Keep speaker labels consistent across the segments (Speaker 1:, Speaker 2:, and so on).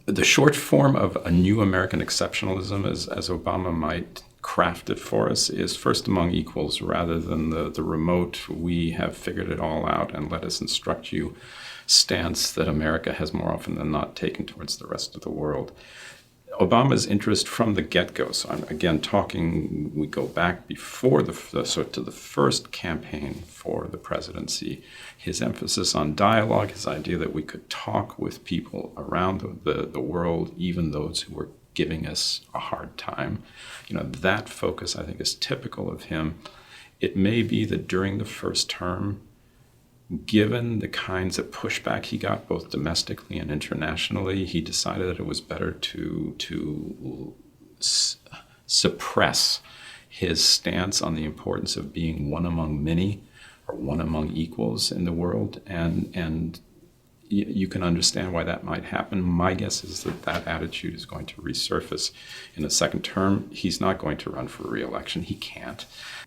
Speaker 1: The short form of a new American exceptionalism, as Obama might craft it for us, is first among equals rather than the remote, we have figured it all out and let us instruct you stance that America has more often than not taken towards the rest of the world. Obama's interest from the get-go, so I'm again talking, we go back before to the first campaign for the presidency, his emphasis on dialogue, his idea that we could talk with people around the world, even those who were giving us a hard time. That focus, I think, is typical of him. It may be that during the first term, given the kinds of pushback he got both domestically and internationally, he decided that it was better to suppress his stance on the importance of being one among many or one among equals in the world. And you can understand why that might happen. My guess is that attitude is going to resurface in the second term. He's not going to run for re-election. He can't.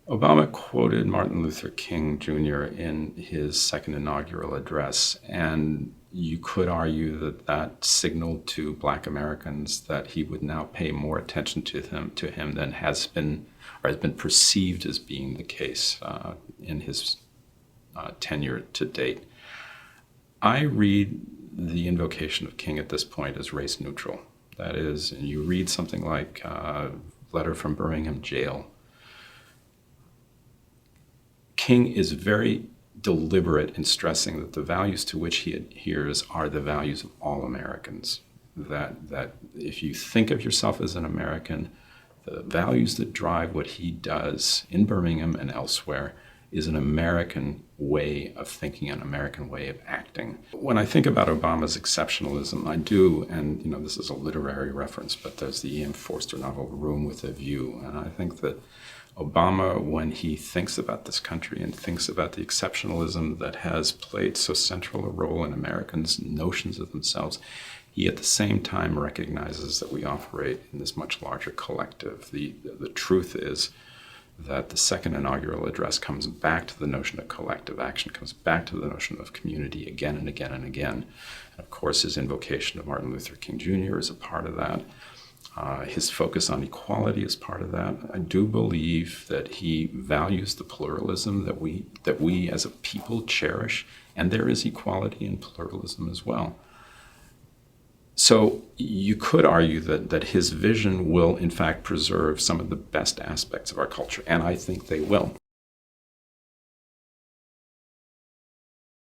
Speaker 1: Obama quoted Martin Luther King Jr. in his second inaugural address, and you could argue that signaled to Black Americans that he would now pay more attention to him than has been perceived as being the case in his tenure to date. I read the invocation of King at this point as race neutral. That is, and you read something like Letter from Birmingham Jail. King is very deliberate in stressing that the values to which he adheres are the values of all Americans. That if you think of yourself as an American, the values that drive what he does in Birmingham and elsewhere is an American way of thinking, an American way of acting. When I think about Obama's exceptionalism, I do, and this is a literary reference, but there's the E.M. Forster novel Room with a View, and I think that Obama, when he thinks about this country and thinks about the exceptionalism that has played so central a role in Americans' notions of themselves, he at the same time recognizes that we operate in this much larger collective. The truth is that the second inaugural address comes back to the notion of collective action, comes back to the notion of community again and again and again. And of course, his invocation of Martin Luther King Jr. is a part of that. His focus on equality is part of that. I do believe that he values the pluralism that we as a people cherish, and there is equality in pluralism as well. So you could argue that his vision will, in fact, preserve some of the best aspects of our culture, and I think they will.